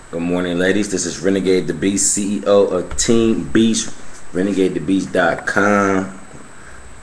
Good morning, ladies. This is Renegade the Beast, CEO of Team Beast, renegadethebeast.com.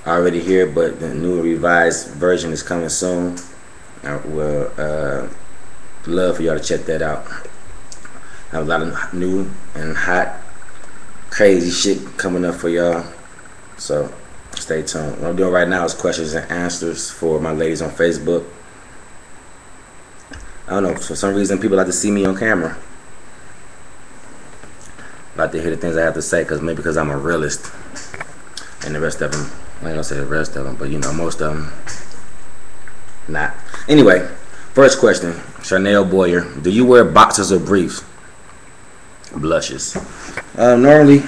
Already here, but the new revised version is coming soon. I will love for y'all to check that out. I have a lot of new and hot, crazy shit coming up for y'all. So stay tuned. What I'm doing right now is questions and answers for my ladies on Facebook. I don't know, for some reason people like to see me on camera. Like to hear the things I have to say, maybe because I'm a realist. And the rest of them, I ain't gonna say the rest of them, but you know, most of them, not. Anyway, first question, Chanel Boyer, do you wear boxers or briefs? Blushes. Normally,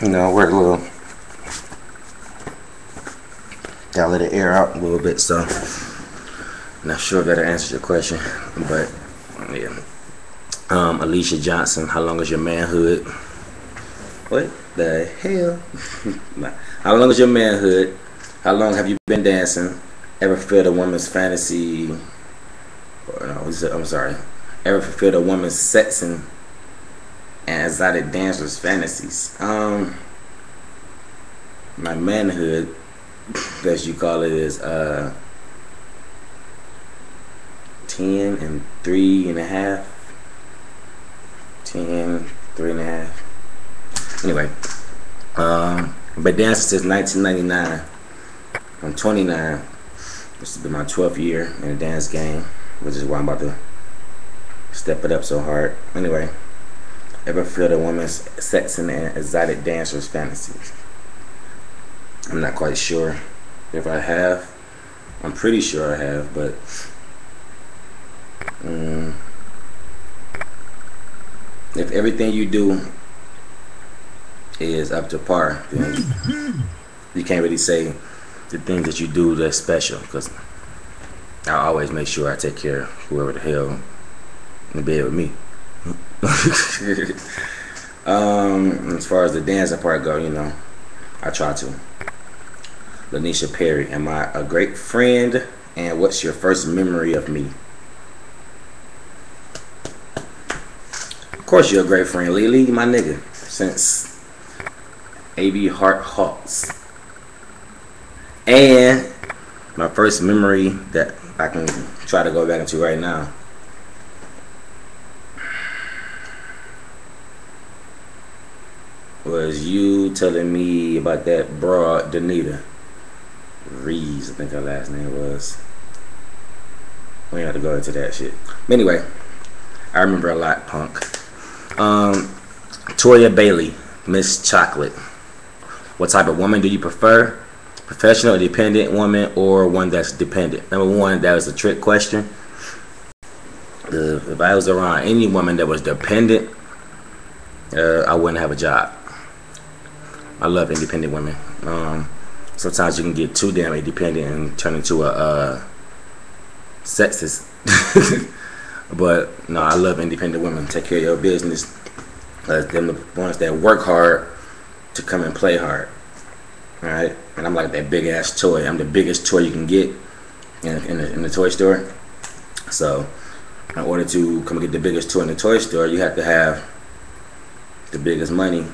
you know, I wear a little, gotta let it air out a little bit, so not sure if that answers your question, but yeah. Alicia Johnson, how long is your manhood? What the hell? How long is your manhood? How long have you been dancing? Ever fulfilled a woman's fantasy? Or no, I'm sorry. Ever fulfilled a woman's sexing and exotic dancers' fantasies? My manhood, as you call it, is 10 and 3.5. 10, 3.5. Anyway, been dancing since 1999. I'm 29. This has been my 12th year in the dance game, which is why I'm about to step it up so hard. Anyway, ever filled a woman's sexing and exotic dancers' fantasies? I'm not quite sure if I have. I'm pretty sure I have, but if everything you do is up to par, then you can't really say the things that you do that's special, because I always make sure I take care of whoever the hell in bed with me. As far as the dancing part go, you know, I try to. Lanisha Perry, am I a great friend? And what's your first memory of me? Of course you're a great friend, Lily, my nigga, since A.B. Hart Hawks. And my first memory that I can try to go back into right now was you telling me about that broad, Danita Reeves, I think her last name was. We ain't have to go into that shit. But anyway, I remember a lot, punk. Toya Bailey, Miss Chocolate. What type of woman do you prefer? Professional, dependent woman, or one that's dependent? Number one, that was a trick question. If I was around any woman that was dependent, I wouldn't have a job. I love independent women. Sometimes you can get too damn independent and turn into a sexist. But no, I love independent women. Take care of your business. Them the ones that work hard to come and play hard. Alright? And I'm like that big ass toy. I'm the biggest toy you can get in the toy store. So in order to come get the biggest toy in the toy store, you have to have the biggest money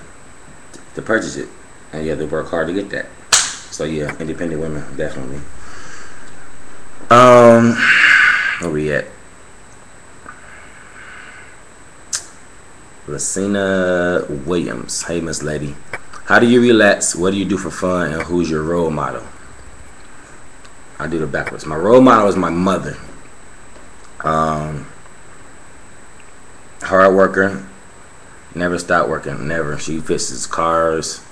to purchase it. And you have to work hard to get that. So yeah, independent women, definitely. Where we at? Lucina Williams. Hey, Miss Lady. How do you relax? What do you do for fun? And who's your role model? I do it backwards. My role model is my mother. Hard worker. Never stop working. Never. She fixes cars.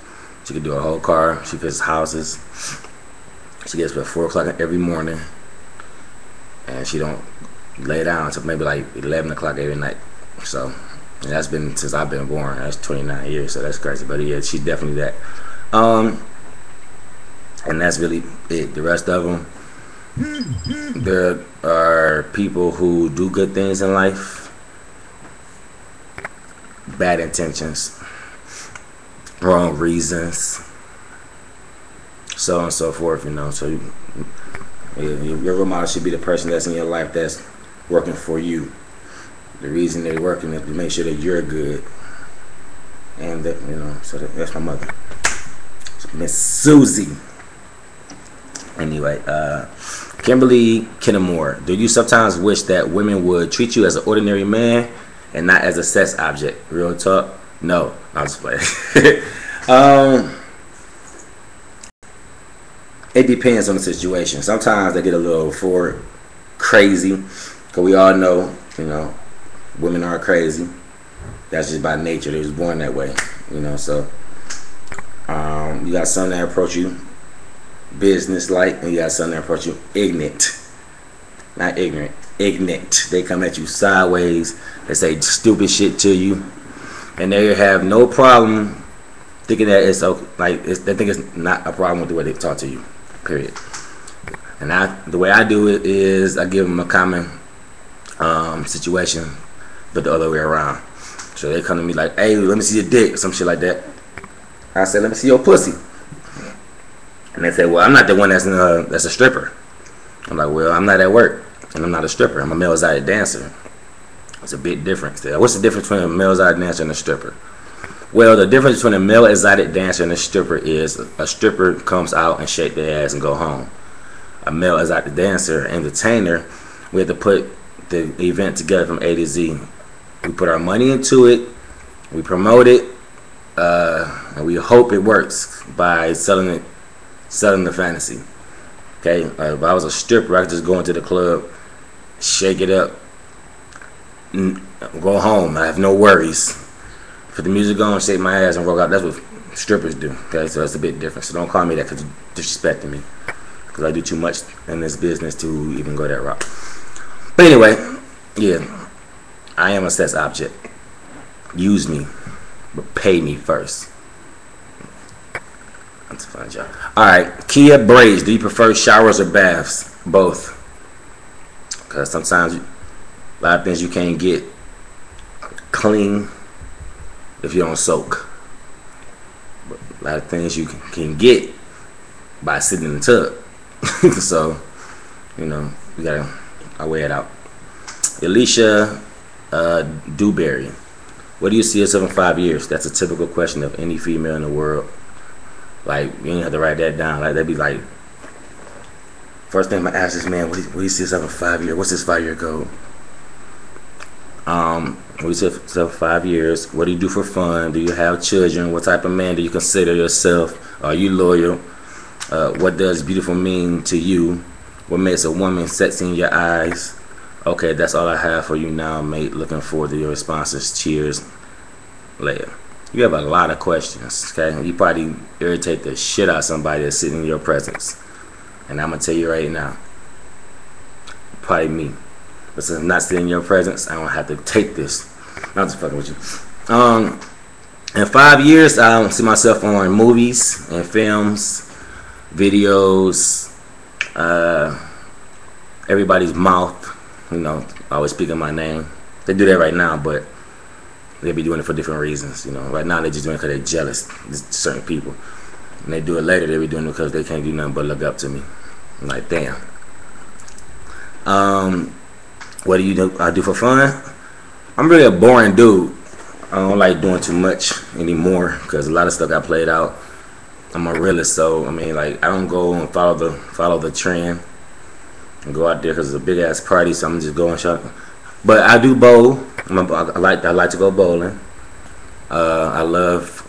She can do a whole car. She fixes houses. She gets up at 4 o'clock every morning. And she don't lay down until maybe like 11 o'clock every night. So, and that's been since I've been born. That's 29 years, so that's crazy. But yeah, she's definitely that. And that's really it. The rest of them, there are people who do good things in life, bad intentions, wrong reasons, so on and so forth. You know, so your role model should be the person that's in your life that's working for you. The reason they're working is to make sure that you're good, and that, you know. So that's my mother, Miss Susie. Anyway, Kimberly Kennemore, do you sometimes wish that women would treat you as an ordinary man and not as a sex object? Real talk. No, I'll just play. It depends on the situation. Sometimes they get a little forward, crazy, because we all know, you know, women are crazy. That's just by nature. They was born that way, you know. So you got some that approach you business-like, and you got some that approach you ignorant. Not ignorant, ignorant. They come at you sideways. They say stupid shit to you, and they have no problem thinking that it's okay. Like, they think it's not a problem with the way they talk to you. Period. And the way I do it is I give them a common situation, but the other way around. So they come to me like, "Hey, let me see your dick," some shit like that. I say, "Let me see your pussy." And they say, "Well, I'm not the one that's a stripper." I'm like, "Well, I'm not at work, and I'm not a stripper. I'm a male exotic dancer." It's a big difference there. What's the difference between a male exotic dancer and a stripper? Well, the difference between a male exotic dancer and a stripper is a stripper comes out and shake their ass and go home. A male exotic dancer, entertainer, we have to put the event together from A to Z. We put our money into it, we promote it, and we hope it works by selling the fantasy. Okay, if I was a stripper, I could just go into the club, shake it up, go home. I have no worries. Put the music on, shake my ass, and roll out. That's what strippers do. Okay, so that's a bit different. So don't call me that because you're disrespecting me. Because I do too much in this business to even go that route. But anyway, yeah, I am a sex object. Use me, but pay me first. That's a fun job. All right, Kia Braids. Do you prefer showers or baths? Both. Because sometimes a lot of things you can't get clean if you don't soak. But a lot of things you can get by sitting in the tub. So, you know, we gotta weigh it out. Alicia Dewberry, what do you see yourself in 5 years? That's a typical question of any female in the world. Like, you ain't have to write that down. Like, that'd be like, first thing I ask this man, what do you see yourself in 5 years? What's his 5-year goal? What do you see yourself in 5 years? What do you do for fun? Do you have children? What type of man do you consider yourself? Are you loyal? What does beautiful mean to you? What makes a woman sexy in your eyes? Okay, that's all I have for you now, mate. Looking forward to your responses. Cheers. Later. You have a lot of questions, okay? You probably irritate the shit out of somebody that's sitting in your presence. And I'm going to tell you right now, probably me. But since I'm not sitting in your presence, I don't have to take this. I'm just fucking with you. In 5 years, I don't see myself on movies and films, videos, everybody's mouth, you know, always speaking my name. They do that right now, but they be doing it for different reasons, you know. Right now, they're just doing it because they're jealous. There's certain people. And they do it later, they be doing it because they can't do nothing but look up to me. I'm like, damn. What do you do? I do for fun? I'm really a boring dude. I don't like doing too much anymore because a lot of stuff got played out. I'm a realist, so I mean, like, I don't go and follow the trend and go out there because it's a big ass party. So I'm just going shop. But I do bowl. I like to go bowling. I love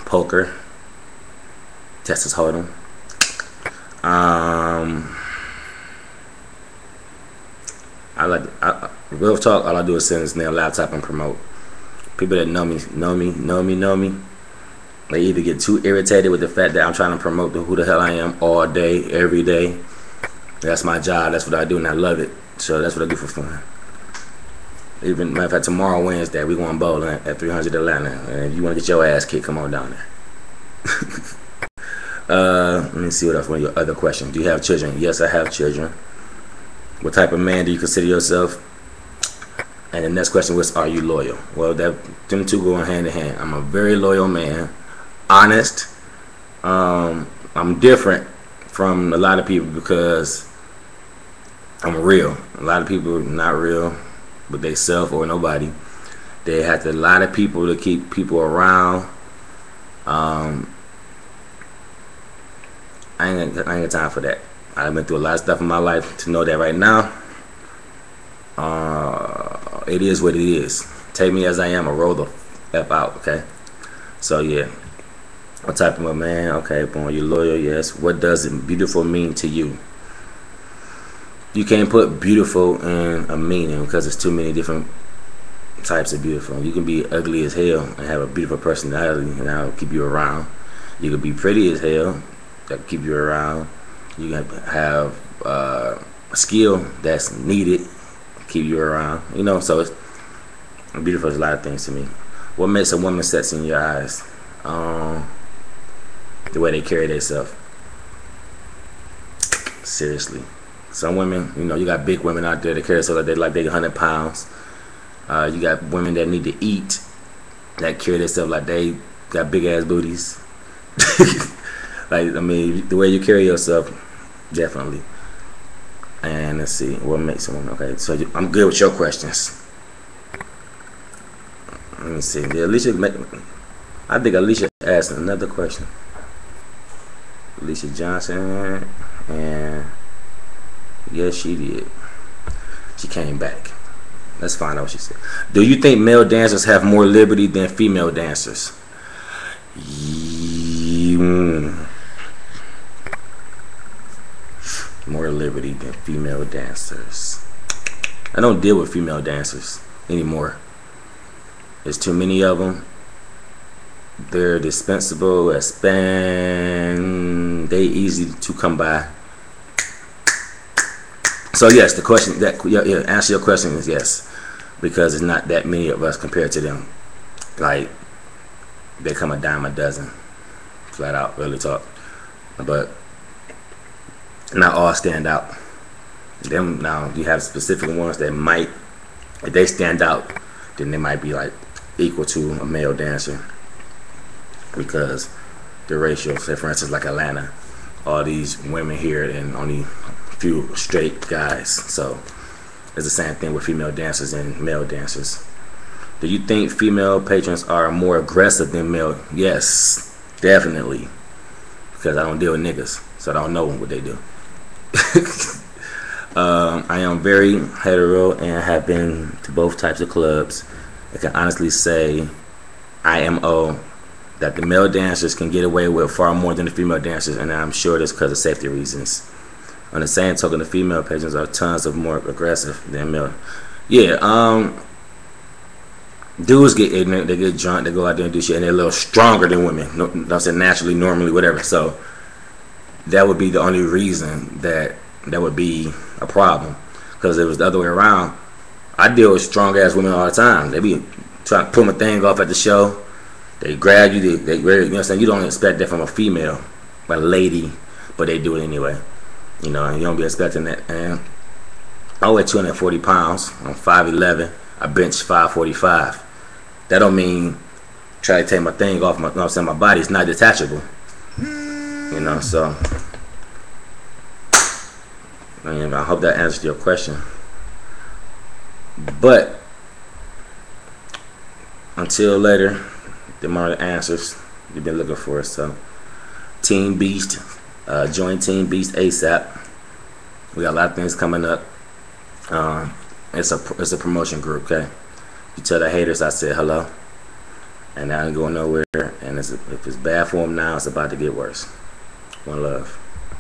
poker, Texas Hold'em. Real talk, all I do is sit in their laptop and promote. People that know me. They either get too irritated with the fact that I'm trying to promote who the hell I am all day, every day. That's my job. That's what I do, and I love it. So that's what I do for fun. Even, matter of fact, tomorrow, Wednesday, we going bowling at 300 Atlanta. And if you want to get your ass kicked, come on down there. Let me see what else. One of your other questions. Do you have children? Yes, I have children. What type of man do you consider yourself? And the next question was, are you loyal? Well, them two go hand in hand. I'm a very loyal man. Honest. I'm different from a lot of people because I'm real. A lot of people not real with they self or nobody. They have a lot of people to keep people around. I ain't got time for that. I've been through a lot of stuff in my life to know that right now, it is what it is. Take me as I am or roll the F out, okay? So, yeah. What type of a man? Okay, boy, you loyal, yes. What does beautiful mean to you? You can't put beautiful in a meaning because there's too many different types of beautiful. You can be ugly as hell and have a beautiful personality, and that'll keep you around. You can be pretty as hell, that'll keep you around. You can have a skill that's needed, keep you around. You know, so it's beautiful is a lot of things to me. What makes a woman sexy in your eyes? The way they carry themselves. Seriously. Some women, you know, you got big women out there that carry themselves like they 100 pounds. You got women that need to eat, that carry themselves like they got big ass booties. Like, I mean, the way you carry yourself, definitely. And let's see, what makes a woman? Okay, so I'm good with your questions. Let me see. I think Alicia asked another question. Alicia Johnson, and yes, she did. She came back. Let's find out what she said. Do you think male dancers have more liberty than female dancers? More liberty than female dancers. I don't deal with female dancers anymore. There's too many of them. They're dispensable. They easy to come by. So yes, the question answer your question is yes, because it's not that many of us compared to them. Like, they come a dime a dozen, flat out, really talk. But not all stand out. Them now, you have specific ones that might, if they stand out, then they might be like equal to a male dancer, because the ratio, say for instance like Atlanta, all these women here and only few straight guys. So it's the same thing with female dancers and male dancers. Do you think female patrons are more aggressive than male? Yes, definitely, because I don't deal with niggas, so I don't know what they do. I am very hetero and have been to both types of clubs. I can honestly say IMO that the male dancers can get away with far more than the female dancers, and I'm sure that's because of safety reasons. On the same token, the female patrons are tons of more aggressive than male. Yeah, dudes get ignorant, they get drunk, they go out there and do shit, and they're a little stronger than women. Don't say naturally, normally, whatever. So that would be the only reason that would be a problem. Because if it was the other way around, I deal with strong ass women all the time. They be trying to pull my thing off at the show. They grab you. They you know what I'm saying? You don't expect that from a female, a lady, but they do it anyway. You know, and you don't be expecting that. And I weigh 240 pounds. I'm 5'11". I bench 545. That don't mean try to take my thing off. You know what I'm saying? My body's not detachable. You know, so I hope that answered your question. But until later, them are the answers you've been looking for. So Team Beast, join Team Beast ASAP. We got a lot of things coming up. It's a promotion group, okay? You tell the haters I said hello, and I ain't going nowhere. And if it's bad for them now, it's about to get worse. One love.